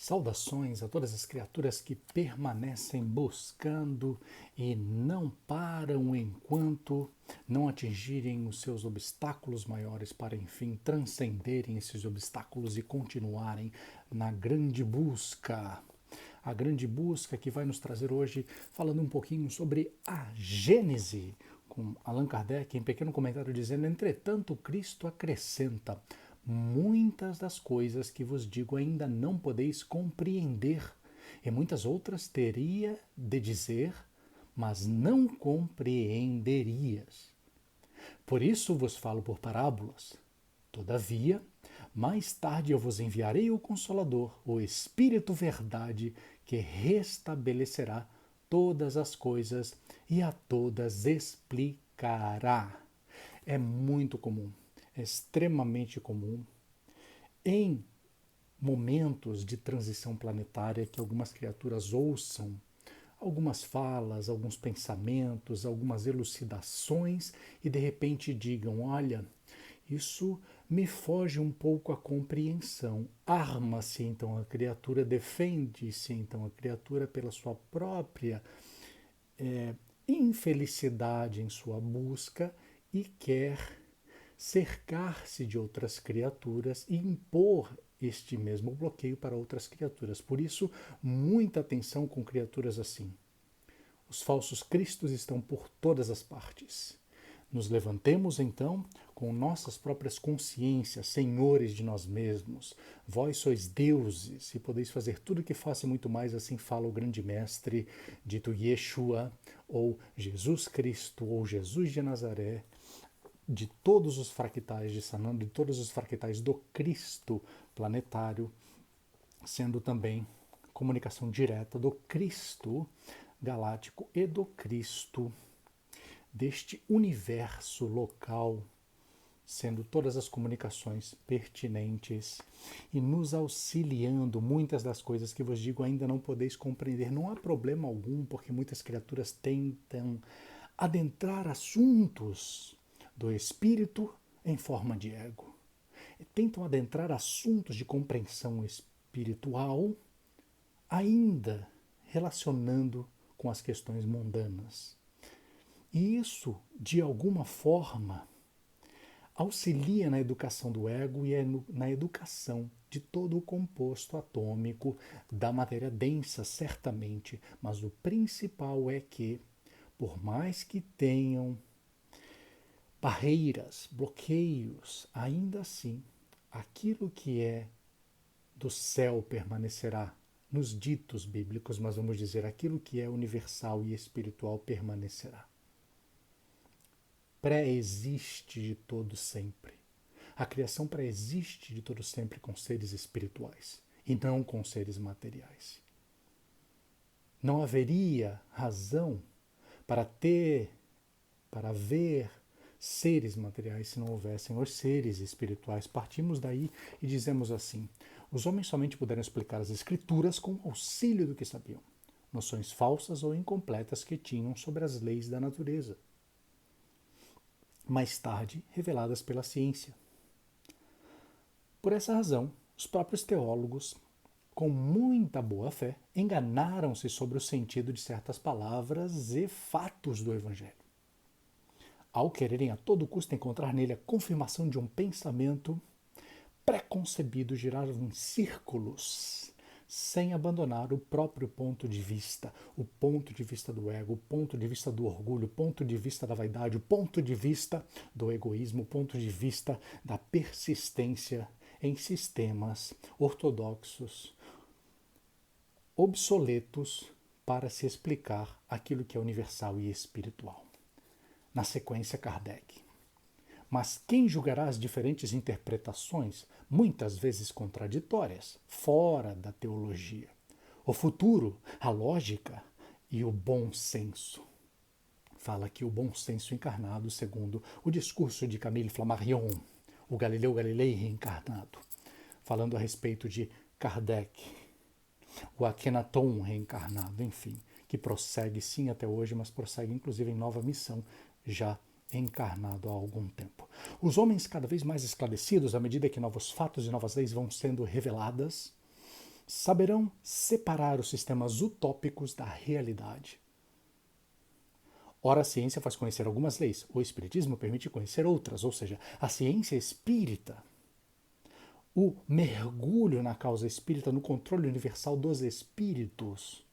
Saudações a todas as criaturas que permanecem buscando e não param enquanto não atingirem os seus obstáculos maiores para, enfim, transcenderem esses obstáculos e continuarem na grande busca. A grande busca que vai nos trazer hoje, falando um pouquinho sobre a Gênese, com Allan Kardec, em pequeno comentário dizendo: entretanto, Cristo acrescenta: muitas das coisas que vos digo ainda não podeis compreender, e muitas outras teria de dizer, mas não compreenderias. Por isso vos falo por parábolas. Todavia, mais tarde eu vos enviarei o Consolador, o Espírito Verdade, que restabelecerá todas as coisas e a todas explicará. É muito comum, é extremamente comum em momentos de transição planetária que algumas criaturas ouçam algumas falas, alguns pensamentos, algumas elucidações e de repente digam: olha, isso me foge um pouco à compreensão. Arma-se então a criatura, defende-se então a criatura pela sua própria infelicidade em sua busca e quer cercar-se de outras criaturas e impor este mesmo bloqueio para outras criaturas. Por isso, muita atenção com criaturas assim. Os falsos cristos estão por todas as partes. Nos levantemos então com nossas próprias consciências, senhores de nós mesmos. Vós sois deuses e podeis fazer tudo o que faça e muito mais, assim fala o grande mestre, dito Yeshua, ou Jesus Cristo, ou Jesus de Nazaré, de todos os fractais de Sananda, de todos os fractais do Cristo planetário, sendo também comunicação direta do Cristo galáctico e do Cristo deste universo local, sendo todas as comunicações pertinentes e nos auxiliando. Muitas das coisas que vos digo ainda não podeis compreender. Não há problema algum, porque muitas criaturas tentam adentrar assuntos do espírito em forma de ego. Tentam adentrar assuntos de compreensão espiritual, ainda relacionando com as questões mundanas. E isso, de alguma forma, auxilia na educação do ego e na educação de todo o composto atômico da matéria densa, certamente. Mas o principal é que, por mais que tenham barreiras, bloqueios, ainda assim, aquilo que é do céu permanecerá nos ditos bíblicos, mas vamos dizer, aquilo que é universal e espiritual permanecerá. Pré-existe de todo sempre. A criação pré-existe de todo sempre com seres espirituais e não com seres materiais. Não haveria razão para ver seres materiais se não houvessem os seres espirituais. Partimos daí e dizemos assim: os homens somente puderam explicar as escrituras com o auxílio do que sabiam, noções falsas ou incompletas que tinham sobre as leis da natureza, mais tarde reveladas pela ciência. Por essa razão, os próprios teólogos, com muita boa fé, enganaram-se sobre o sentido de certas palavras e fatos do Evangelho, ao quererem a todo custo encontrar nele a confirmação de um pensamento preconcebido, giraram em círculos, sem abandonar o próprio ponto de vista, o ponto de vista do ego, o ponto de vista do orgulho, o ponto de vista da vaidade, o ponto de vista do egoísmo, o ponto de vista da persistência em sistemas ortodoxos, obsoletos para se explicar aquilo que é universal e espiritual. Na sequência, Kardec: mas quem julgará as diferentes interpretações, muitas vezes contraditórias, fora da teologia? O futuro, a lógica e o bom senso. Fala aqui o bom senso encarnado, segundo o discurso de Camille Flammarion, o Galileu Galilei reencarnado, falando a respeito de Kardec, o Akhenaton reencarnado, enfim, que prossegue sim até hoje, mas prossegue inclusive em nova missão, já encarnado há algum tempo. Os homens cada vez mais esclarecidos, à medida que novos fatos e novas leis vão sendo reveladas, saberão separar os sistemas utópicos da realidade. Ora, a ciência faz conhecer algumas leis, o espiritismo permite conhecer outras, ou seja, a ciência espírita, o mergulho na causa espírita, no controle universal dos espíritos,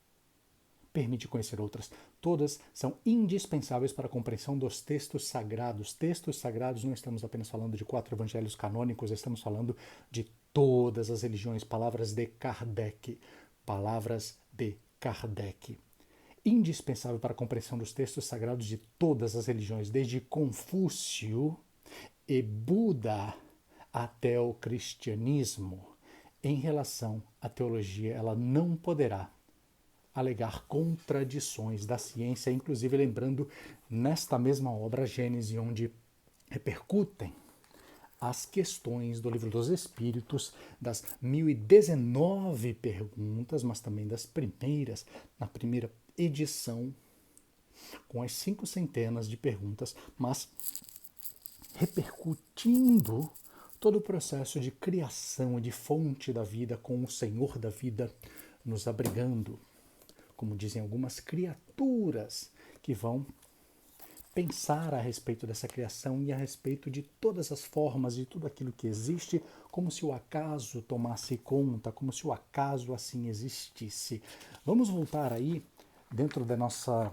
permite conhecer outras. Todas são indispensáveis para a compreensão dos textos sagrados. Textos sagrados, não estamos apenas falando de 4 evangelhos canônicos, estamos falando de todas as religiões. Palavras de Kardec. Palavras de Kardec. Indispensável para a compreensão dos textos sagrados de todas as religiões, desde Confúcio e Buda até o cristianismo. Em relação à teologia, ela não poderá alegar contradições da ciência, inclusive lembrando nesta mesma obra, Gênese, onde repercutem as questões do Livro dos Espíritos, das 1019 perguntas, mas também das primeiras, na primeira edição, com as 5 centenas de perguntas, mas repercutindo todo o processo de criação e de fonte da vida, com o Senhor da vida nos abrigando, como dizem algumas criaturas que vão pensar a respeito dessa criação e a respeito de todas as formas, de tudo aquilo que existe, como se o acaso tomasse conta, como se o acaso assim existisse. Vamos voltar aí, dentro da nossa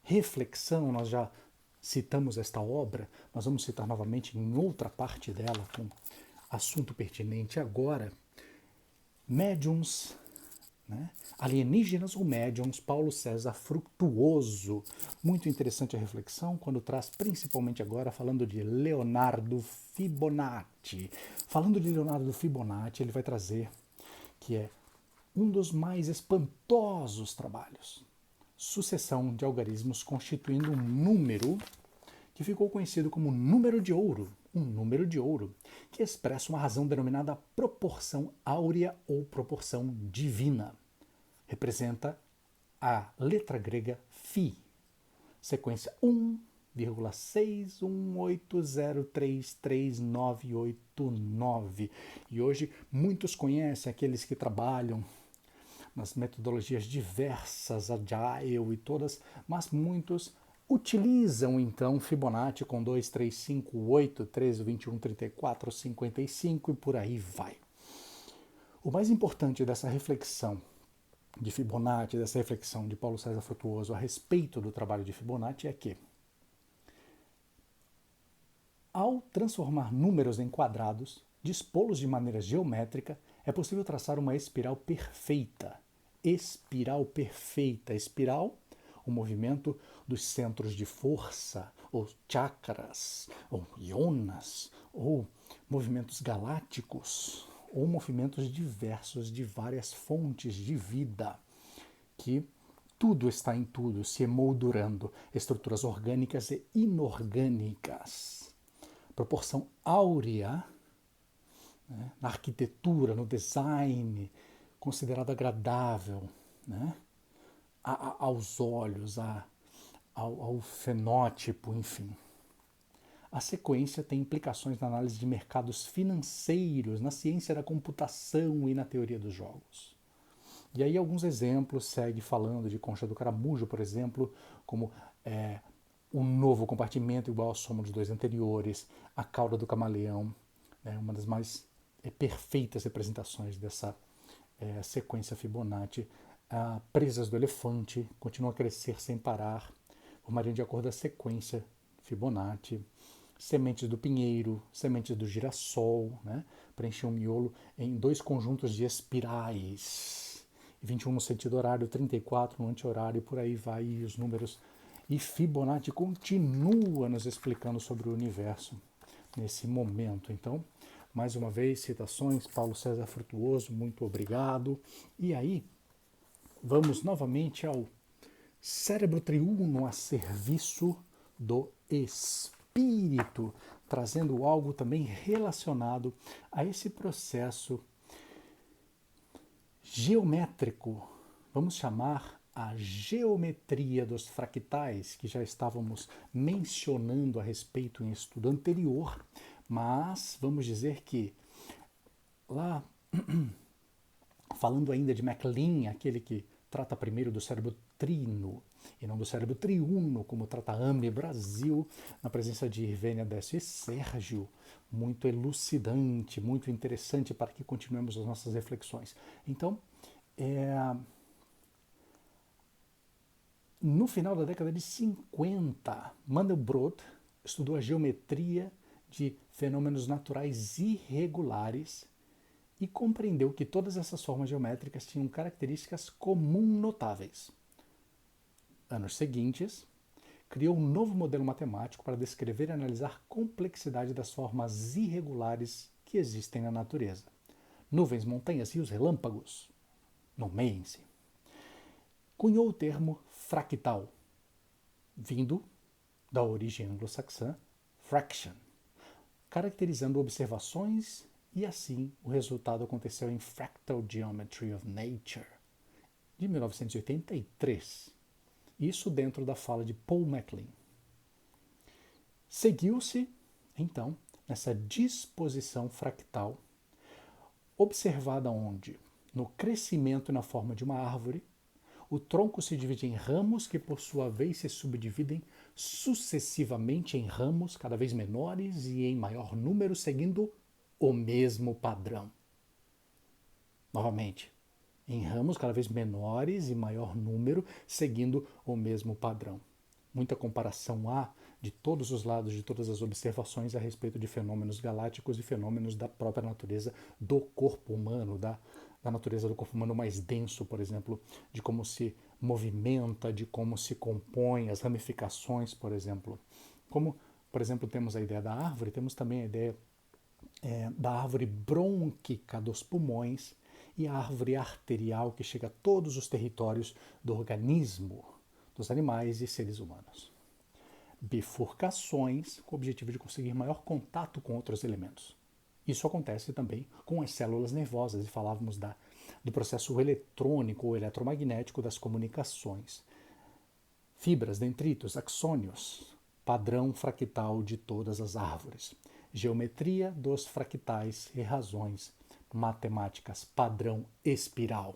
reflexão, nós já citamos esta obra, nós vamos citar novamente em outra parte dela, com assunto pertinente agora, médiuns, né? Alienígenas ou médiuns, Paulo César Frutuoso. Muito interessante a reflexão, quando traz principalmente agora, falando de Leonardo Fibonacci. Falando de Leonardo Fibonacci, ele vai trazer que é um dos mais espantosos trabalhos. Sucessão de algarismos constituindo um número que ficou conhecido como número de ouro, um número de ouro, que expressa uma razão denominada proporção áurea ou proporção divina. Representa a letra grega Φ, sequência 1,618033989. E hoje muitos conhecem, aqueles que trabalham nas metodologias diversas, Agile e todas, mas muitos utilizam então Fibonacci com 2, 3, 5, 8, 13, 21, 34, 55 e por aí vai. O mais importante dessa reflexão de Fibonacci, dessa reflexão de Paulo César Frutuoso a respeito do trabalho de Fibonacci é que, ao transformar números em quadrados, dispô-los de maneira geométrica, é possível traçar uma espiral perfeita. Espiral perfeita. Espiral, o movimento dos centros de força, ou chakras, ou ionas, ou movimentos galácticos, ou movimentos diversos de várias fontes de vida, que tudo está em tudo, se emoldurando, estruturas orgânicas e inorgânicas. Proporção áurea, né, na arquitetura, no design, considerado agradável, né, aos olhos, ao fenótipo, enfim. A sequência tem implicações na análise de mercados financeiros, na ciência da computação e na teoria dos jogos. E aí alguns exemplos, segue falando de Concha do Caramujo, por exemplo, como um novo compartimento igual à soma dos 2 anteriores, a cauda do camaleão, né, uma das mais perfeitas representações dessa sequência Fibonacci. Presas do elefante continuam a crescer sem parar, formariam de acordo com a sequência Fibonacci. Sementes do pinheiro, sementes do girassol, né, preenchiam o miolo em 2 conjuntos de espirais. 21 no sentido horário, 34 no anti-horário, e por aí vai, e os números. E Fibonacci continua nos explicando sobre o universo nesse momento. Então, mais uma vez, citações, Paulo César Frutuoso, muito obrigado. E aí, vamos novamente ao cérebro triuno a serviço do espírito, trazendo algo também relacionado a esse processo geométrico, vamos chamar a geometria dos fractais, que já estávamos mencionando a respeito em estudo anterior, mas vamos dizer que lá falando ainda de MacLean, aquele que trata primeiro do cérebro trino e não do cérebro triuno, como trata AME Brasil, na presença de Irvênia Décio e Sérgio, muito elucidante, muito interessante para que continuemos as nossas reflexões. Então, no final da década de 50, Mandelbrot estudou a geometria de fenômenos naturais irregulares e compreendeu que todas essas formas geométricas tinham características comuns notáveis. Anos seguintes, criou um novo modelo matemático para descrever e analisar a complexidade das formas irregulares que existem na natureza. Nuvens, montanhas, rios, relâmpagos. Nomeiem-se. Cunhou o termo fractal, vindo da origem anglo-saxã fraction, caracterizando observações, e assim o resultado aconteceu em Fractal Geometry of Nature, de 1983. Isso dentro da fala de Paul MacLean. Seguiu-se, então, nessa disposição fractal, observada onde, no crescimento e na forma de uma árvore, o tronco se divide em ramos que, por sua vez, se subdividem sucessivamente em ramos cada vez menores e em maior número, seguindo o mesmo padrão. Novamente, em ramos cada vez menores e maior número, seguindo o mesmo padrão. Muita comparação há de todos os lados, de todas as observações a respeito de fenômenos galácticos e fenômenos da própria natureza do corpo humano, da natureza do corpo humano mais denso, por exemplo, de como se movimenta, de como se compõe, as ramificações, por exemplo. Como, por exemplo, temos a ideia da árvore, temos também a ideia da árvore brônquica dos pulmões e a árvore arterial que chega a todos os territórios do organismo, dos animais e seres humanos. Bifurcações com o objetivo de conseguir maior contato com outros elementos. Isso acontece também com as células nervosas, e falávamos do processo eletrônico ou eletromagnético das comunicações. Fibras, dendritos, axônios, padrão fractal de todas as árvores. Geometria dos fractais e razões matemáticas, padrão espiral.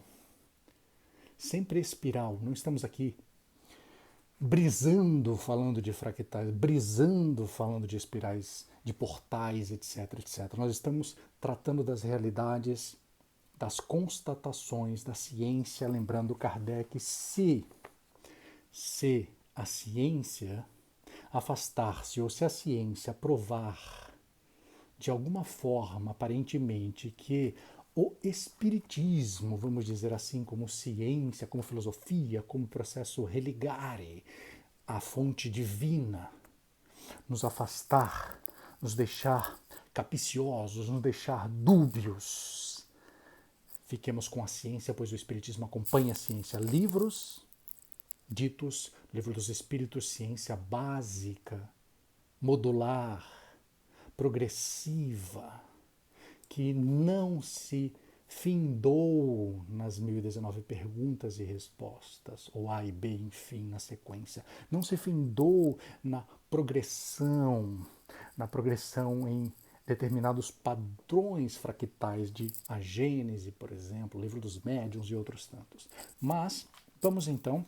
Sempre espiral, não estamos aqui brisando falando de fractais, brisando falando de espirais, de portais, etc, etc. Nós estamos tratando das realidades, das constatações da ciência, lembrando Kardec, se a ciência afastar-se ou se a ciência provar de alguma forma, aparentemente, que o espiritismo, vamos dizer assim, como ciência, como filosofia, como processo religare, a fonte divina, nos afastar, nos deixar capiciosos, nos deixar dúbios. Fiquemos com a ciência, pois o espiritismo acompanha a ciência. Livros ditos, livro dos espíritos, ciência básica, modular, progressiva, que não se findou nas 1019 perguntas e respostas, ou A e B, enfim, na sequência. Não se findou na progressão em determinados padrões fractais de A Gênese, por exemplo, o Livro dos Médiuns e outros tantos. Mas vamos então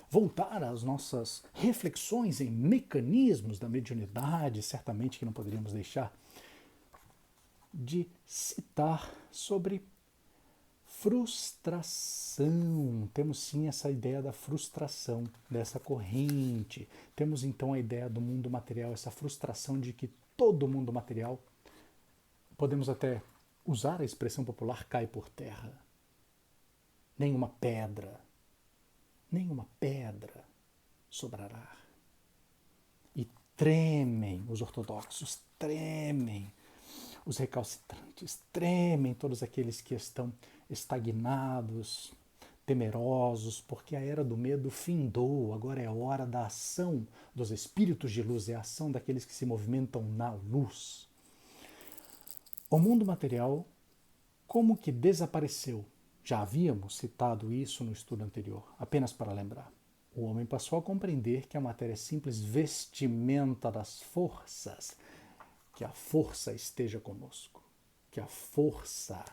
voltar às nossas reflexões em mecanismos da mediunidade, certamente que não poderíamos deixar de citar sobre frustração. Temos sim essa ideia da frustração, dessa corrente. Temos então a ideia do mundo material, essa frustração de que todo mundo material, podemos até usar a expressão popular, cai por terra. Nenhuma pedra sobrará. E tremem os ortodoxos, tremem os recalcitrantes, tremem todos aqueles que estão estagnados, temerosos, porque a era do medo findou, agora é a hora da ação dos espíritos de luz, é a ação daqueles que se movimentam na luz. O mundo material, como que desapareceu? Já havíamos citado isso no estudo anterior, apenas para lembrar. O homem passou a compreender que a matéria é simples vestimenta das forças, que a força esteja conosco, que a força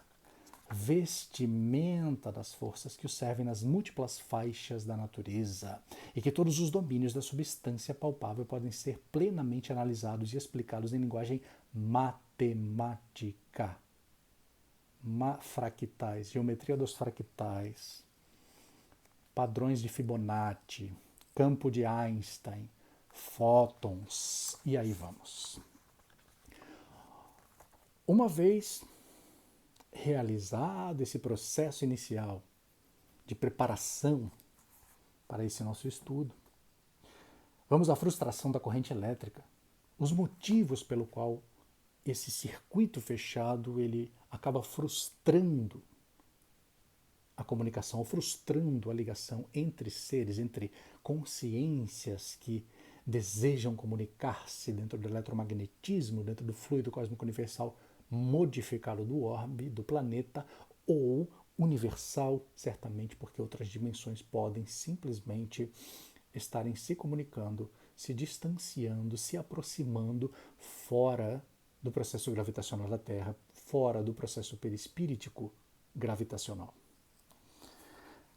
vestimenta das forças que o servem nas múltiplas faixas da natureza, e que todos os domínios da substância palpável podem ser plenamente analisados e explicados em linguagem matemática. Fractais, geometria dos fractais, padrões de Fibonacci, campo de Einstein, fótons, e aí vamos. Uma vez realizado esse processo inicial de preparação para esse nosso estudo, vamos à frustração da corrente elétrica, os motivos pelo qual esse circuito fechado ele acaba frustrando a comunicação, frustrando a ligação entre seres, entre consciências que desejam comunicar-se dentro do eletromagnetismo, dentro do fluido cósmico universal modificado do orbe, do planeta, ou universal, certamente, porque outras dimensões podem simplesmente estarem se comunicando, se distanciando, se aproximando fora do processo gravitacional da Terra, fora do processo perispíritico gravitacional.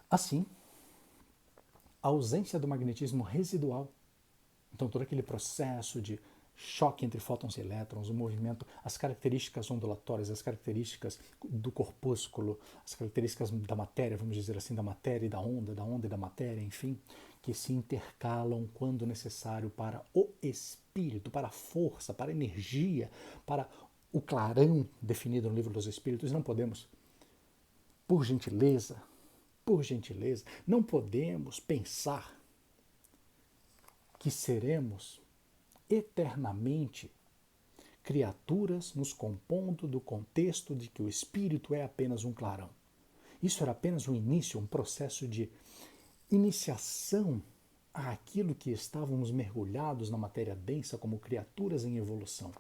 Assim, a ausência do magnetismo residual, então todo aquele processo de choque entre fótons e elétrons, o movimento, as características ondulatórias, as características do corpúsculo, as características da matéria, vamos dizer assim, da matéria e da onda e da matéria, enfim, que se intercalam quando necessário para o espírito, para a força, para a energia, para o clarão definido no Livro dos Espíritos. Não podemos, por gentileza, não podemos pensar que seremos eternamente criaturas nos compondo do contexto de que o espírito é apenas um clarão. Isso era apenas um início, um processo de iniciação àquilo que estávamos mergulhados na matéria densa como criaturas em evolução.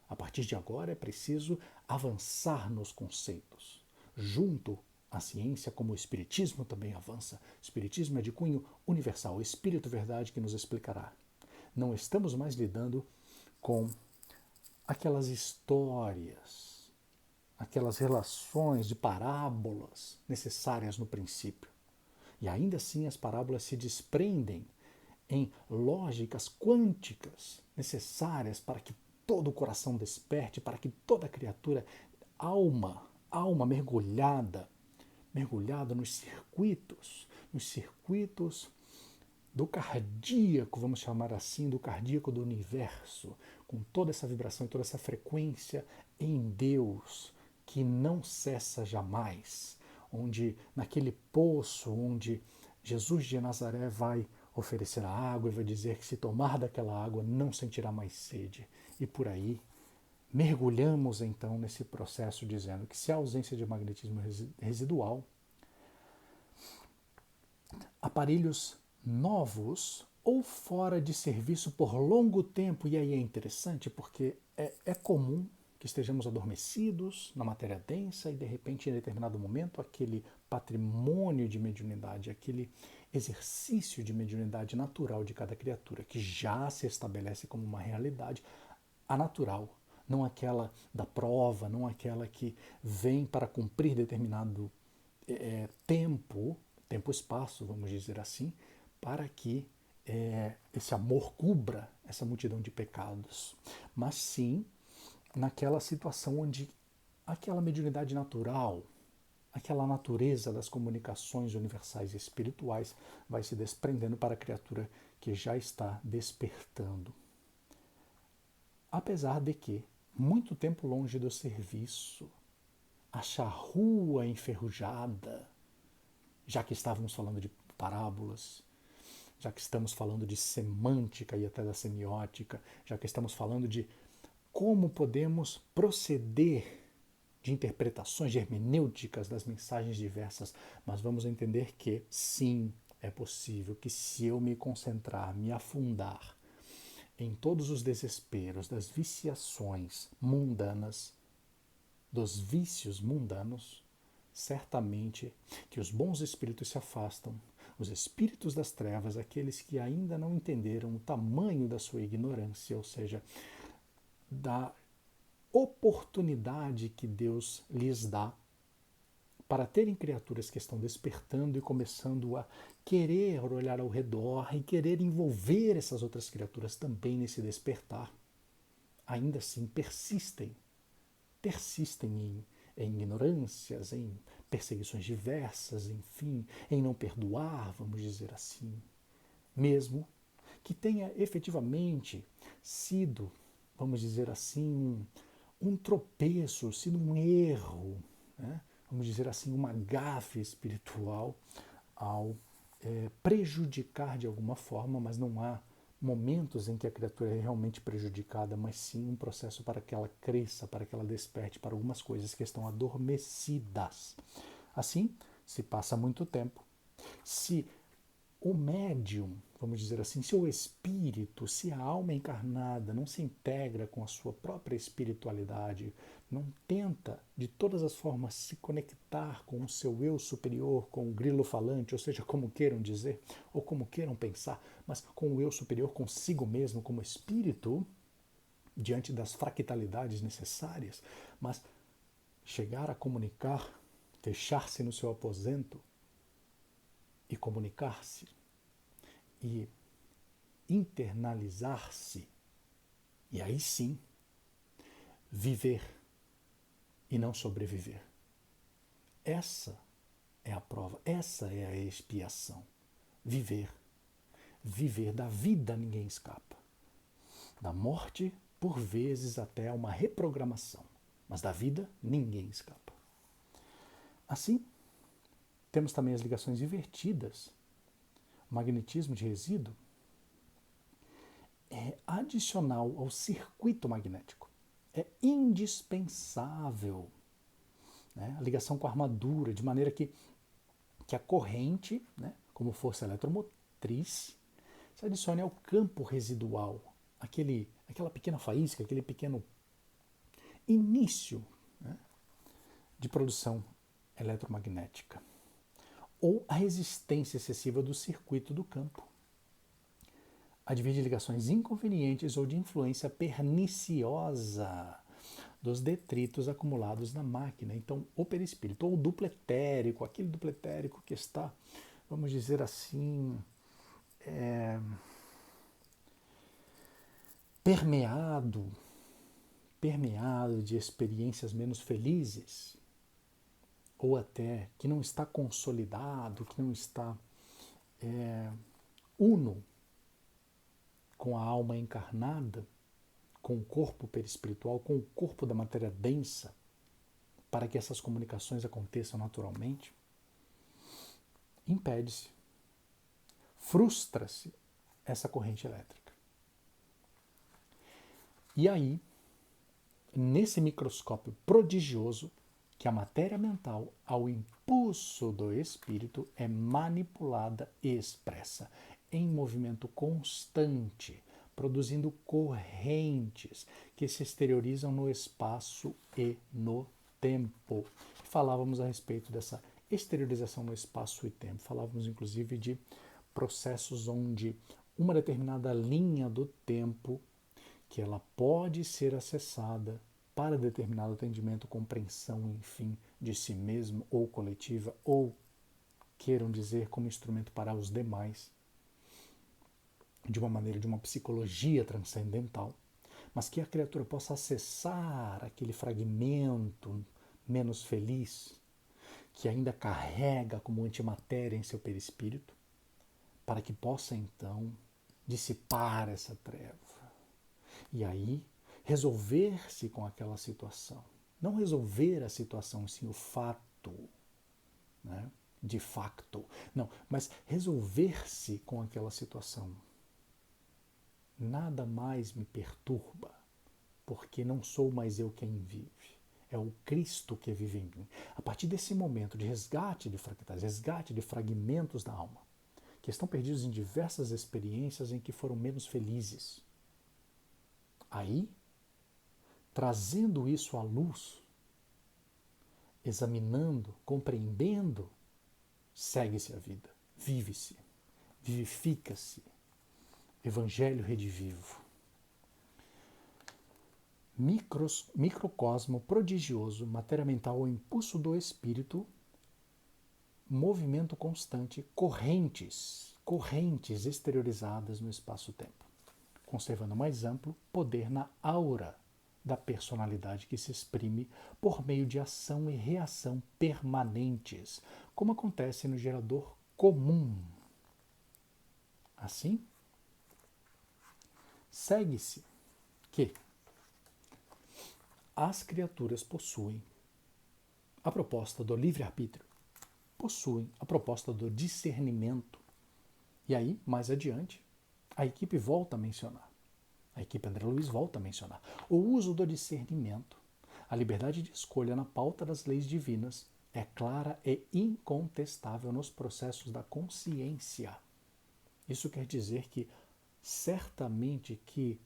A partir de agora é preciso avançar nos conceitos. Junto à ciência, como o Espiritismo também avança. O Espiritismo é de cunho universal, o Espírito Verdade que nos explicará. Não estamos mais lidando com aquelas histórias, aquelas relações de parábolas necessárias no princípio. E ainda assim as parábolas se desprendem em lógicas quânticas necessárias para que todo o coração desperte, para que toda criatura, alma mergulhada nos circuitos do cardíaco, vamos chamar assim, do cardíaco do universo, com toda essa vibração e toda essa frequência em Deus, que não cessa jamais, onde naquele poço onde Jesus de Nazaré vai oferecer a água e vai dizer que se tomar daquela água não sentirá mais sede. E por aí mergulhamos então nesse processo dizendo que se há ausência de magnetismo residual, aparelhos novos ou fora de serviço por longo tempo, e aí é interessante porque é comum que estejamos adormecidos na matéria densa e de repente em determinado momento aquele patrimônio de mediunidade, aquele exercício de mediunidade natural de cada criatura que já se estabelece como uma realidade, a natural, não aquela da prova, não aquela que vem para cumprir determinado tempo-espaço, vamos dizer assim, para que esse amor cubra essa multidão de pecados. Mas sim naquela situação onde aquela mediunidade natural, aquela natureza das comunicações universais e espirituais vai se desprendendo para a criatura que já está despertando. Apesar de que, muito tempo longe do serviço, a charrua enferrujada, já que estávamos falando de parábolas, já que estamos falando de semântica e até da semiótica, já que estamos falando de como podemos proceder de interpretações, de hermenêuticas das mensagens diversas, mas vamos entender que sim, é possível que se eu me concentrar, me afundar em todos os desesperos das viciações mundanas, dos vícios mundanos, certamente que os bons espíritos se afastam, os espíritos das trevas, aqueles que ainda não entenderam o tamanho da sua ignorância, ou seja, da oportunidade que Deus lhes dá para terem criaturas que estão despertando e começando a querer olhar ao redor e querer envolver essas outras criaturas também nesse despertar, ainda assim persistem em ignorâncias, em perseguições diversas, enfim, em não perdoar, vamos dizer assim, mesmo que tenha efetivamente sido, vamos dizer assim, um tropeço, sido um erro, né? Vamos dizer assim, uma gafe espiritual ao prejudicar de alguma forma, mas não há momentos em que a criatura é realmente prejudicada, mas sim um processo para que ela cresça, para que ela desperte para algumas coisas que estão adormecidas. Assim, se passa muito tempo, se o médium, vamos dizer assim, se o espírito, se a alma encarnada não se integra com a sua própria espiritualidade, não tenta de todas as formas se conectar com o seu eu superior, com o grilo falante, ou seja, como queiram dizer, ou como queiram pensar, mas com o eu superior consigo mesmo, como espírito, diante das fractalidades necessárias, mas chegar a comunicar, fechar-se no seu aposento e comunicar-se e internalizar-se, e aí sim viver e não sobreviver. Essa é a prova, essa é a expiação. Viver. Viver. Da vida ninguém escapa. Da morte, por vezes, até uma reprogramação. Mas da vida ninguém escapa. Assim, temos também as ligações invertidas. O magnetismo de resíduo é adicional ao circuito magnético. É indispensável, né? A ligação com a armadura, de maneira que a corrente, né, como força eletromotriz, se adicione ao campo residual, aquela pequena faísca, aquele pequeno início, né, de produção eletromagnética. Ou a resistência excessiva do circuito do campo. Advir de ligações inconvenientes ou de influência perniciosa dos detritos acumulados na máquina. Então, o perispírito, ou o duplo etérico, aquele duplo etérico que está, vamos dizer assim, permeado de experiências menos felizes, ou até que não está consolidado, que não está uno com a alma encarnada, com o corpo perispiritual, com o corpo da matéria densa, para que essas comunicações aconteçam naturalmente, impede-se, frustra-se essa corrente elétrica. E aí, nesse microscópio prodigioso, que a matéria mental, ao impulso do espírito, é manipulada e expressa em movimento constante, produzindo correntes que se exteriorizam no espaço e no tempo. Falávamos a respeito dessa exteriorização no espaço e tempo. Falávamos inclusive de processos onde uma determinada linha do tempo, que ela pode ser acessada para determinado atendimento, compreensão, enfim, de si mesmo ou coletiva, ou queiram dizer como instrumento para os demais, de uma maneira de uma psicologia transcendental, mas que a criatura possa acessar aquele fragmento menos feliz, que ainda carrega como antimatéria em seu perispírito, para que possa então dissipar essa treva. E aí resolver-se com aquela situação. Não resolver a situação, sim o fato, né? De facto. Não, mas resolver-se com aquela situação. Nada mais me perturba, porque não sou mais eu quem vive. É o Cristo que vive em mim. A partir desse momento de resgate de fractais, resgate de fragmentos da alma, que estão perdidos em diversas experiências em que foram menos felizes. Aí, trazendo isso à luz, examinando, compreendendo, segue-se a vida, vive-se, vivifica-se. Evangelho redivivo. Microcosmo prodigioso, matéria mental ao impulso do espírito, movimento constante, correntes exteriorizadas no espaço-tempo, conservando mais amplo poder na aura da personalidade que se exprime por meio de ação e reação permanentes, como acontece no gerador comum. Assim, segue-se que as criaturas possuem a proposta do livre-arbítrio, possuem a proposta do discernimento. E aí, mais adiante, a equipe volta a mencionar, a equipe André Luiz volta a mencionar o uso do discernimento. A liberdade de escolha na pauta das leis divinas é clara e incontestável nos processos da consciência. Isso quer dizer que, certamente que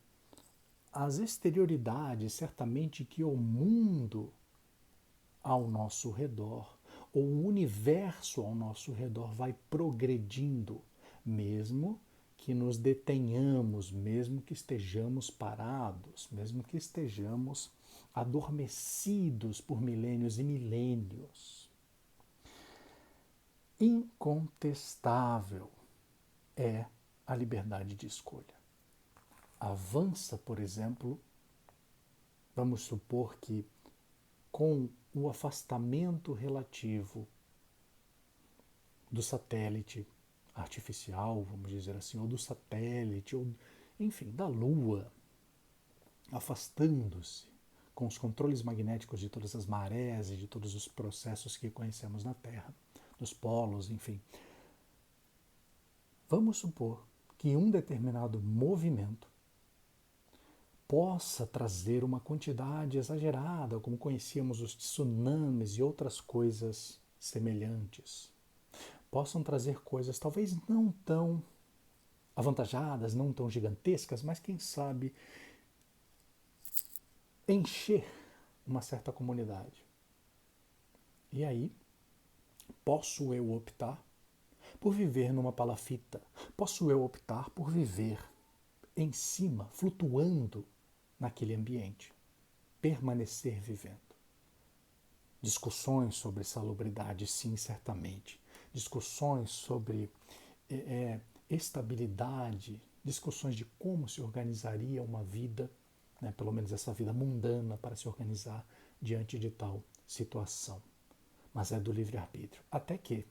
as exterioridades, certamente que o mundo ao nosso redor, ou o universo ao nosso redor vai progredindo, mesmo que nos detenhamos, mesmo que estejamos parados, mesmo que estejamos adormecidos por milênios e milênios. Incontestável é a liberdade de escolha. Avança, por exemplo, vamos supor que com o afastamento relativo do satélite artificial, vamos dizer assim, ou do satélite, ou enfim, da Lua, afastando-se com os controles magnéticos de todas as marés e de todos os processos que conhecemos na Terra, dos polos, enfim. Vamos supor que um determinado movimento possa trazer uma quantidade exagerada, como conhecíamos os tsunamis e outras coisas semelhantes. Possam trazer coisas talvez não tão avantajadas, não tão gigantescas, mas quem sabe encher uma certa comunidade. E aí, posso eu optar por viver numa palafita? Posso eu optar por viver em cima, flutuando naquele ambiente, permanecer vivendo? Discussões sobre salubridade, sim, certamente. Discussões sobre estabilidade, discussões de como se organizaria uma vida, né, pelo menos essa vida mundana, para se organizar diante de tal situação. Mas é do livre-arbítrio. Até que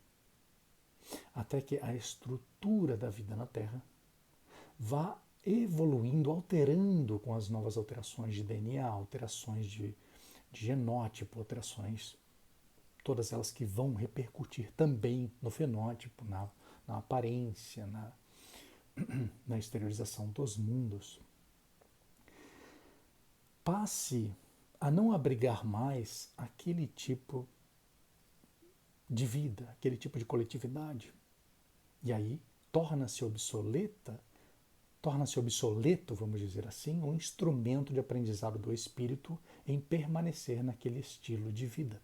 a estrutura da vida na Terra vá evoluindo, alterando com as novas alterações de DNA, alterações de genótipo, alterações, todas elas que vão repercutir também no fenótipo, na aparência, na exteriorização dos mundos. Passe a não abrigar mais aquele tipo de vida, aquele tipo de coletividade. E aí torna-se obsoleto, vamos dizer assim, um instrumento de aprendizado do espírito em permanecer naquele estilo de vida.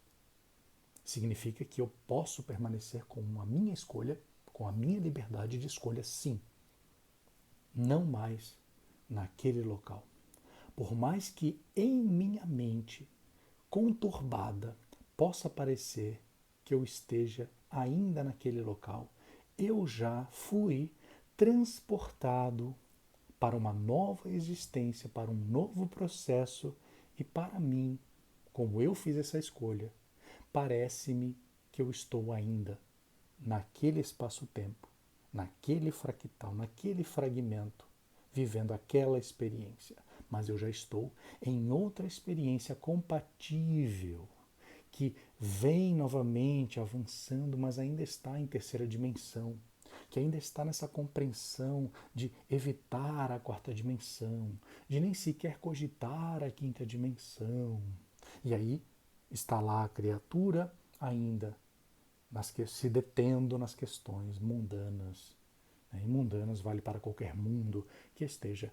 Significa que eu posso permanecer com a minha escolha, com a minha liberdade de escolha, sim. Não mais naquele local. Por mais que em minha mente conturbada possa parecer que eu esteja ainda naquele local, eu já fui transportado para uma nova existência, para um novo processo, e para mim, como eu fiz essa escolha, parece-me que eu estou ainda naquele espaço-tempo, naquele fractal, naquele fragmento, vivendo aquela experiência. Mas eu já estou em outra experiência compatível, que vem novamente avançando, mas ainda está em terceira dimensão, que ainda está nessa compreensão de evitar a quarta dimensão, de nem sequer cogitar a quinta dimensão. E aí está lá a criatura ainda se detendo nas questões mundanas. Né? E mundanas vale para qualquer mundo que esteja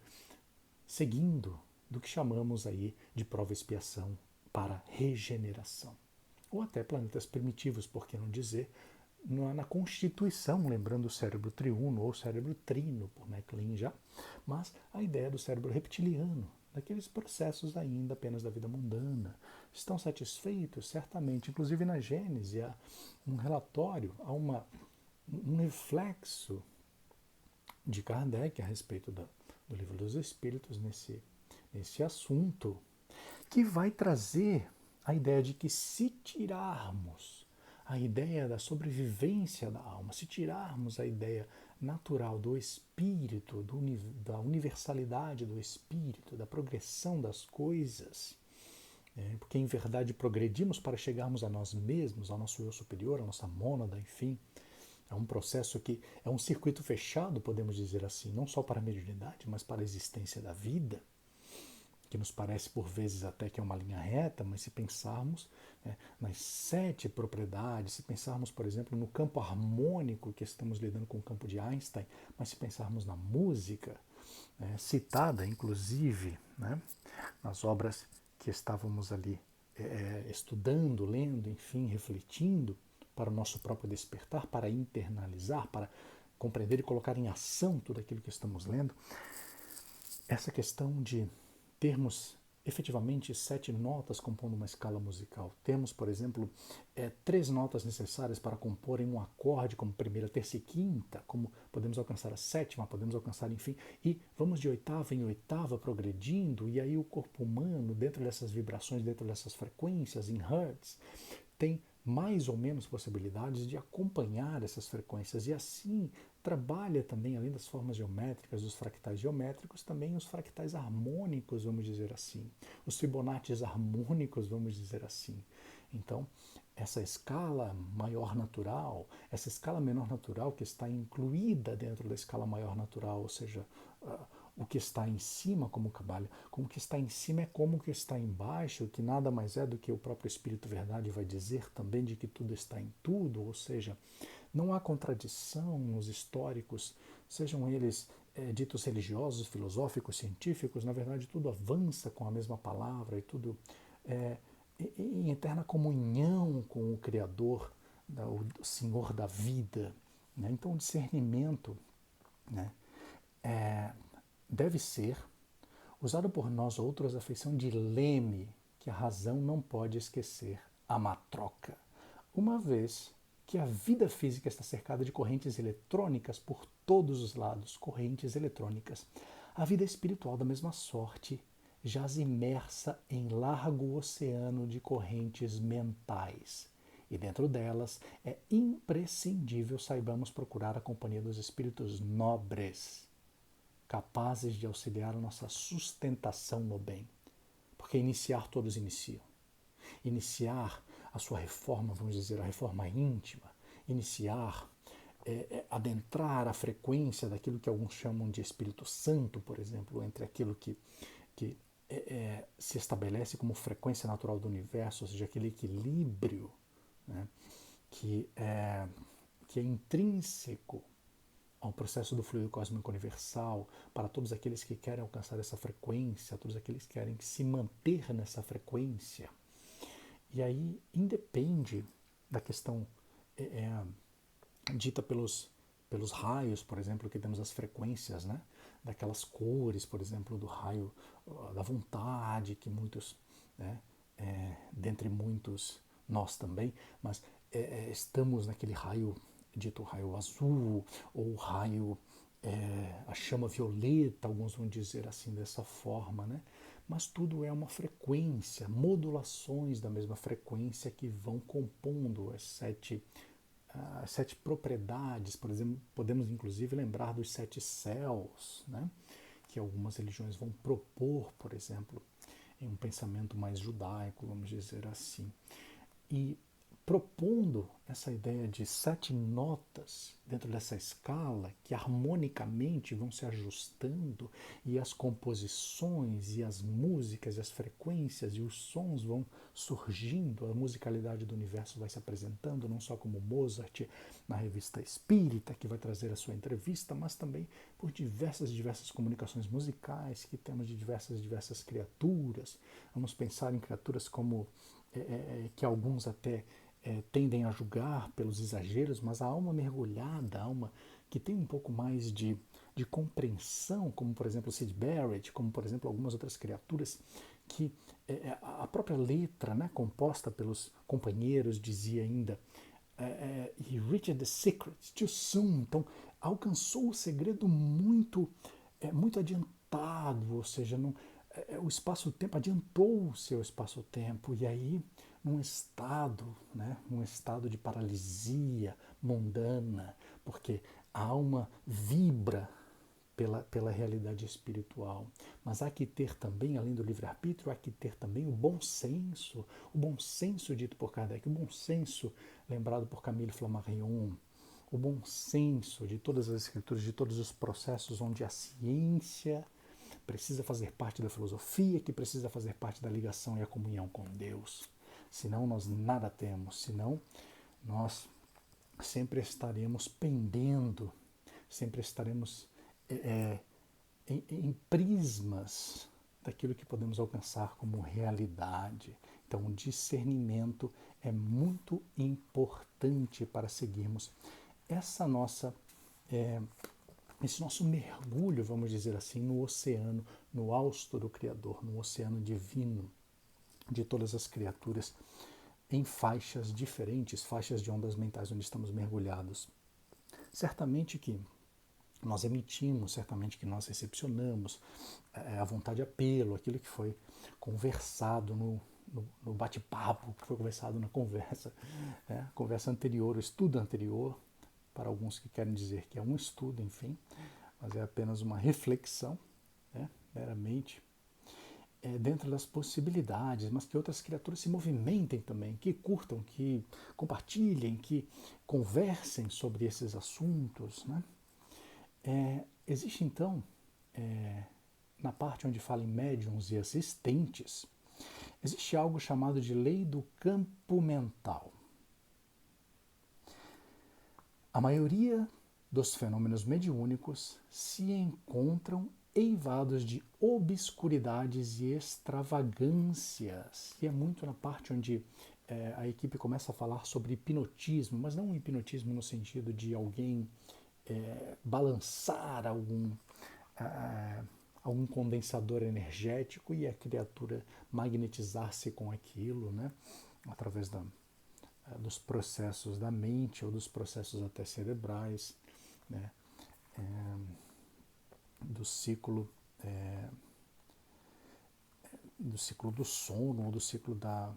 seguindo do que chamamos aí de prova e expiação para regeneração. Ou até planetas primitivos, por que não dizer, na constituição, lembrando o cérebro triuno ou cérebro trino, por MacLean já, mas a ideia do cérebro reptiliano, daqueles processos ainda apenas da vida mundana, estão satisfeitos? Certamente. Inclusive na Gênese há um relatório, há um reflexo de Kardec a respeito do Livro dos Espíritos nesse assunto, que vai trazer a ideia de que se tirarmos a ideia da sobrevivência da alma, se tirarmos a ideia natural do espírito, da universalidade do espírito, da progressão das coisas, porque em verdade progredimos para chegarmos a nós mesmos, ao nosso eu superior, à nossa mônada, enfim. É um processo que é um circuito fechado, podemos dizer assim, não só para a mediunidade, mas para a existência da vida, que nos parece por vezes até que é uma linha reta, mas se pensarmos nas 7 propriedades, se pensarmos, por exemplo, no campo harmônico, que estamos lidando com o campo de Einstein, mas se pensarmos na música, citada inclusive nas obras que estávamos ali estudando, lendo, enfim, refletindo, para o nosso próprio despertar, para internalizar, para compreender e colocar em ação tudo aquilo que estamos lendo, essa questão de termos efetivamente 7 notas compondo uma escala musical. Temos, por exemplo, 3 notas necessárias para compor em um acorde, como primeira, terça e quinta, como podemos alcançar a sétima, podemos alcançar, enfim, e vamos de oitava em oitava progredindo, e aí o corpo humano, dentro dessas vibrações, dentro dessas frequências, em hertz, tem mais ou menos possibilidades de acompanhar essas frequências, e assim trabalha também, além das formas geométricas, dos fractais geométricos, também os fractais harmônicos, vamos dizer assim, os Fibonaccis harmônicos, vamos dizer assim. Então, essa escala maior natural, essa escala menor natural que está incluída dentro da escala maior natural, ou seja, o que está em cima como Cabala, como que está em cima é como que está embaixo, que nada mais é do que o próprio Espírito Verdade vai dizer também de que tudo está em tudo, ou seja, não há contradição nos históricos, sejam eles ditos religiosos, filosóficos, científicos, na verdade tudo avança com a mesma palavra e tudo em eterna comunhão com o Criador, o Senhor da vida. Né? Então o discernimento, né, deve ser usado por nós outros a feição de leme que a razão não pode esquecer, a matroca, uma vez que a vida física está cercada de correntes eletrônicas por todos os lados, correntes eletrônicas. A vida espiritual, da mesma sorte, jaz imersa em largo oceano de correntes mentais. E dentro delas é imprescindível saibamos procurar a companhia dos espíritos nobres, capazes de auxiliar a nossa sustentação no bem. Porque iniciar todos iniciam. Iniciar a sua reforma, vamos dizer, a reforma íntima, iniciar, adentrar a frequência daquilo que alguns chamam de Espírito Santo, por exemplo, entre aquilo que se estabelece como frequência natural do universo, ou seja, aquele equilíbrio, né, que é intrínseco ao processo do fluido cósmico universal, para todos aqueles que querem alcançar essa frequência, todos aqueles que querem se manter nessa frequência. E aí independe da questão dita pelos raios, por exemplo, que temos as frequências, né? Daquelas cores, por exemplo, do raio da vontade, que muitos, né? Dentre muitos, nós também, mas estamos naquele raio dito raio azul, ou raio, a chama violeta, alguns vão dizer assim dessa forma, né? Mas tudo é uma frequência, modulações da mesma frequência que vão compondo as 7 propriedades. Por exemplo, podemos inclusive lembrar dos 7 céus, né? Que algumas religiões vão propor, por exemplo, em um pensamento mais judaico, vamos dizer assim. E propondo essa ideia de 7 notas dentro dessa escala que harmonicamente vão se ajustando, e as composições e as músicas e as frequências e os sons vão surgindo, a musicalidade do universo vai se apresentando, não só como Mozart na Revista Espírita, que vai trazer a sua entrevista, mas também por diversas comunicações musicais que temos de diversas criaturas. Vamos pensar em criaturas como que alguns até tendem a julgar pelos exageros, mas a alma mergulhada, a alma que tem um pouco mais de compreensão, como por exemplo Sid Barrett, como por exemplo algumas outras criaturas que a própria letra, né, composta pelos companheiros, dizia ainda, he reached the secret too soon. Então, alcançou o segredo muito adiantado, ou seja, não, o espaço-tempo adiantou o seu espaço-tempo, e aí num estado de paralisia mundana, porque a alma vibra pela realidade espiritual. Mas há que ter também, além do livre-arbítrio, há que ter também o bom senso dito por Kardec, o bom senso lembrado por Camille Flammarion, o bom senso de todas as escrituras, de todos os processos onde a ciência precisa fazer parte da filosofia, que precisa fazer parte da ligação e a comunhão com Deus. Senão nós nada temos, senão nós sempre estaremos pendendo, sempre estaremos em prismas daquilo que podemos alcançar como realidade. Então, o discernimento é muito importante para seguirmos essa esse nosso mergulho, vamos dizer assim, no oceano, no hausto do Criador, no oceano divino de todas as criaturas, em faixas diferentes, faixas de ondas mentais onde estamos mergulhados. Certamente que nós emitimos, certamente que nós recepcionamos a vontade de apelo, aquilo que foi conversado no bate-papo, que foi conversado na conversa anterior, o estudo anterior, para alguns que querem dizer que é um estudo, enfim, mas é apenas uma reflexão, meramente, dentro das possibilidades, mas que outras criaturas se movimentem também, que curtam, que compartilhem, que conversem sobre esses assuntos, né? Existe então, na parte onde fala em médiums e assistentes, existe algo chamado de lei do campo mental. A maioria dos fenômenos mediúnicos se encontram eivados de obscuridades e extravagâncias. E é muito na parte onde a equipe começa a falar sobre hipnotismo, mas não um hipnotismo no sentido de alguém balançar algum condensador energético e a criatura magnetizar-se com aquilo, né, através dos processos da mente ou dos processos até cerebrais, né, do ciclo do sono, ou do ciclo do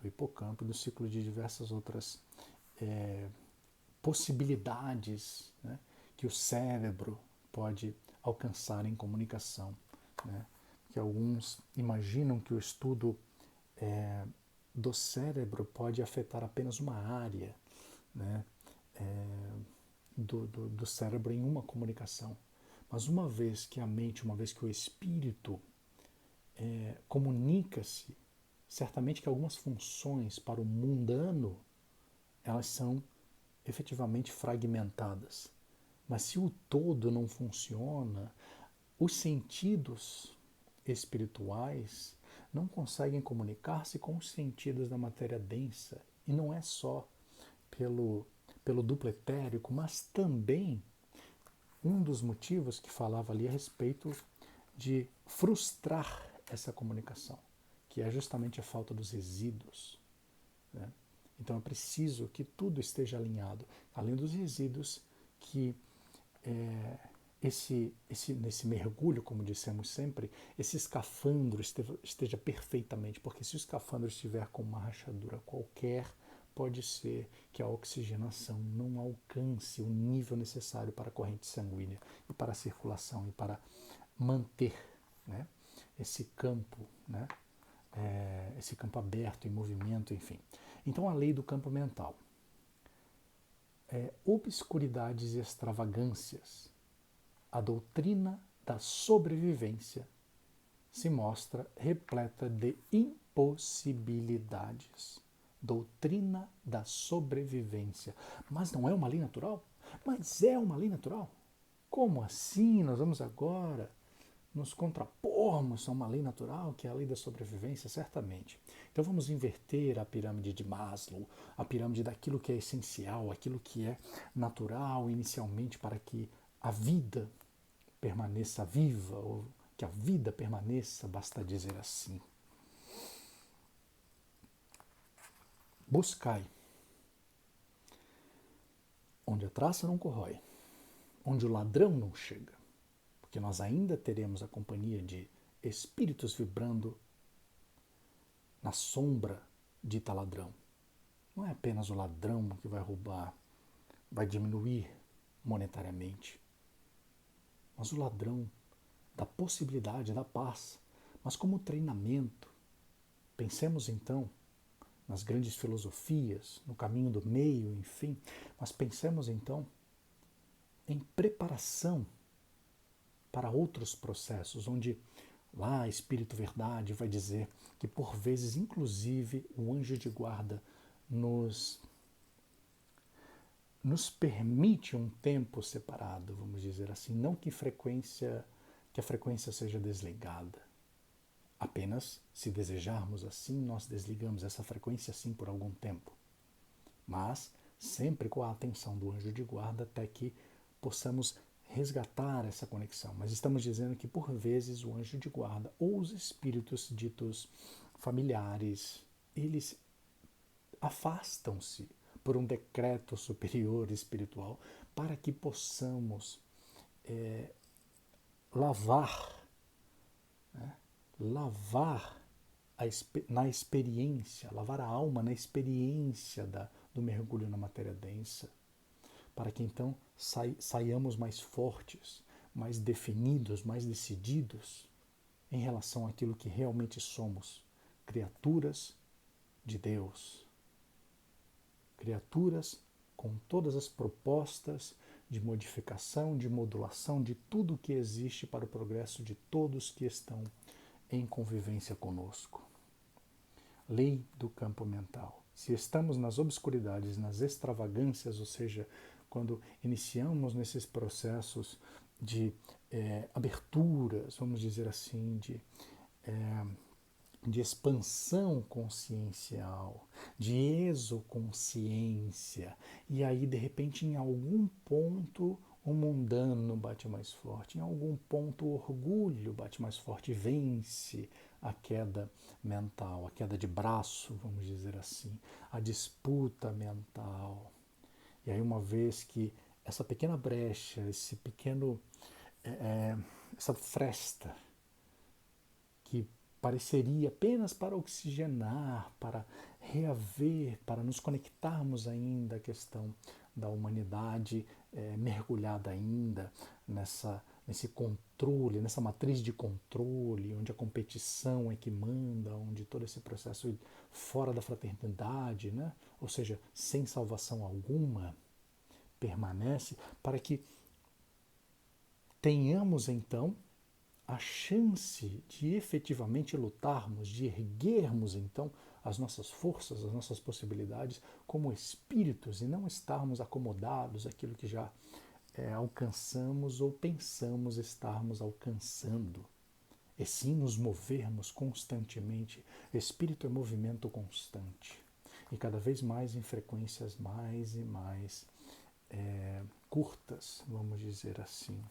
hipocampo, do ciclo de diversas outras possibilidades, né, que o cérebro pode alcançar em comunicação, né, que alguns imaginam que o estudo do cérebro pode afetar apenas uma área, né, do cérebro em uma comunicação. Mas uma vez que a mente, uma vez que o espírito comunica-se, certamente que algumas funções para o mundano, elas são efetivamente fragmentadas. Mas se o todo não funciona, os sentidos espirituais não conseguem comunicar-se com os sentidos da matéria densa. E não é só pelo duplo etérico, mas também um dos motivos que falava ali a respeito de frustrar essa comunicação, que é justamente a falta dos resíduos, né? Então é preciso que tudo esteja alinhado, além dos resíduos, que nesse mergulho, como dissemos sempre, esse escafandro esteja perfeitamente, porque se o escafandro estiver com uma rachadura qualquer, pode ser que a oxigenação não alcance o nível necessário para a corrente sanguínea e para a circulação e para manter, né, esse campo, né, esse campo aberto em movimento, enfim. Então a lei do campo mental. Obscuridades e extravagâncias. A doutrina da sobrevivência se mostra repleta de impossibilidades. Doutrina da sobrevivência. Mas não é uma lei natural? Mas é uma lei natural? Como assim? Nós vamos agora nos contrapormos a uma lei natural, que é a lei da sobrevivência? Certamente. Então vamos inverter a pirâmide de Maslow, a pirâmide daquilo que é essencial, aquilo que é natural inicialmente para que a vida permaneça viva, ou que a vida permaneça, basta dizer assim. Buscai onde a traça não corrói, onde o ladrão não chega, porque nós ainda teremos a companhia de espíritos vibrando na sombra de tal ladrão. Não é apenas o ladrão que vai roubar, vai diminuir monetariamente, mas o ladrão da possibilidade da paz, mas como treinamento. Pensemos então nas grandes filosofias, no caminho do meio, enfim, mas pensemos então em preparação para outros processos, onde lá Espírito Verdade vai dizer que por vezes, inclusive, o anjo de guarda nos permite um tempo separado, vamos dizer assim, não que a frequência seja desligada. Apenas, se desejarmos assim, nós desligamos essa frequência sim por algum tempo. Mas sempre com a atenção do anjo de guarda até que possamos resgatar essa conexão. Mas estamos dizendo que por vezes o anjo de guarda ou os espíritos ditos familiares, eles afastam-se por um decreto superior espiritual para que possamos lavar, né? Lavar na experiência, lavar a alma na experiência do mergulho na matéria densa, para que então saiamos mais fortes, mais definidos, mais decididos em relação àquilo que realmente somos, criaturas de Deus, criaturas com todas as propostas de modificação, de modulação de tudo que existe para o progresso de todos que estão em convivência conosco. Lei do campo mental. Se estamos nas obscuridades, nas extravagâncias, ou seja, quando iniciamos nesses processos de aberturas, vamos dizer assim, de expansão consciencial, de exoconsciência, e aí de repente em algum ponto o mundano bate mais forte, em algum ponto o orgulho bate mais forte, vence a queda mental, a queda de braço, vamos dizer assim, a disputa mental. E aí uma vez que essa pequena brecha, esse pequeno, essa fresta que pareceria apenas para oxigenar, para reaver, para nos conectarmos ainda à questão da humanidade mergulhada ainda nesse controle, nessa matriz de controle, onde a competição é que manda, onde todo esse processo fora da fraternidade, né? Ou seja, sem salvação alguma, permanece, para que tenhamos então a chance de efetivamente lutarmos, de erguermos então as nossas forças, as nossas possibilidades como espíritos e não estarmos acomodados àquilo que já alcançamos ou pensamos estarmos alcançando. E sim nos movermos constantemente. Espírito é movimento constante. E cada vez mais em frequências mais e mais curtas, vamos dizer assim.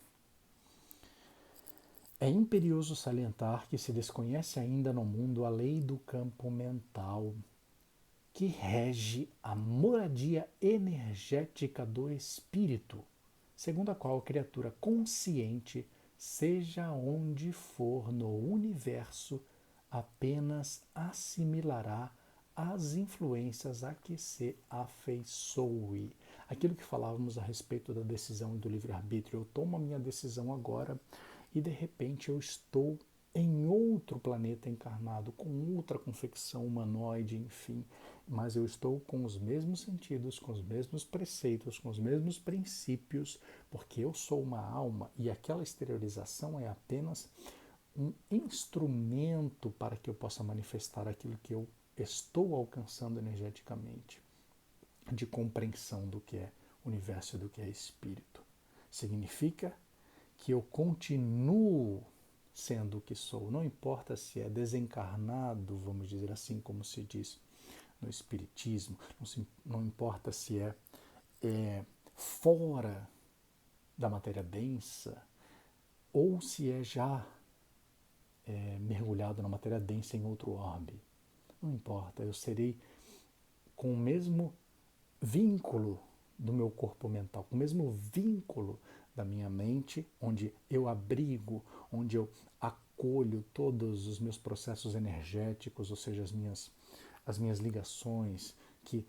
É imperioso salientar que se desconhece ainda no mundo a lei do campo mental, que rege a moradia energética do espírito, segundo a qual a criatura consciente, seja onde for no universo, apenas assimilará as influências a que se afeiçoe. Aquilo que falávamos a respeito da decisão e do livre-arbítrio, eu tomo a minha decisão agora e de repente eu estou em outro planeta encarnado, com outra confecção humanoide, enfim, mas eu estou com os mesmos sentidos, com os mesmos preceitos, com os mesmos princípios, porque eu sou uma alma e aquela exteriorização é apenas um instrumento para que eu possa manifestar aquilo que eu estou alcançando energeticamente, de compreensão do que é universo e do que é espírito. Significa que eu continuo sendo o que sou, não importa se é desencarnado, vamos dizer assim, como se diz no Espiritismo, não importa se é fora da matéria densa ou se é já mergulhado na matéria densa em outro orbe. Não importa, eu serei com o mesmo vínculo do meu corpo mental, com o mesmo vínculo da minha mente, onde eu abrigo, onde eu acolho todos os meus processos energéticos, ou seja, as minhas ligações que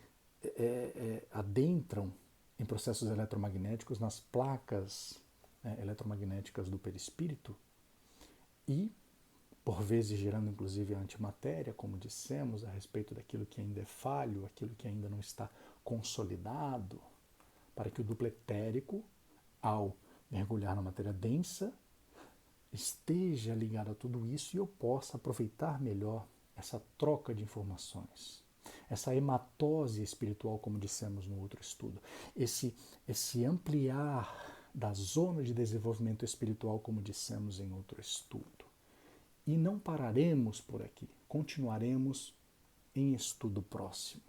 adentram em processos eletromagnéticos nas placas eletromagnéticas do perispírito e, por vezes, gerando inclusive a antimatéria, como dissemos, a respeito daquilo que ainda é falho, aquilo que ainda não está consolidado, para que o duplo etérico, ao mergulhar na matéria densa, esteja ligado a tudo isso e eu possa aproveitar melhor essa troca de informações, essa hematose espiritual, como dissemos no outro estudo, esse ampliar da zona de desenvolvimento espiritual, como dissemos em outro estudo. E não pararemos por aqui, continuaremos em estudo próximo.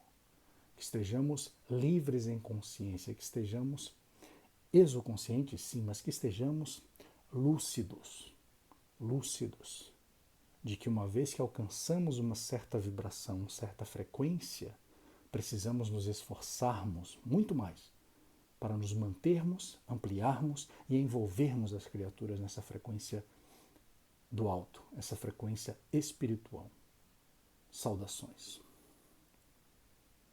Que estejamos livres em consciência, que estejamos exoconscientes, sim, mas que estejamos lúcidos, de que uma vez que alcançamos uma certa vibração, uma certa frequência, precisamos nos esforçarmos muito mais para nos mantermos, ampliarmos e envolvermos as criaturas nessa frequência do alto, essa frequência espiritual. Saudações.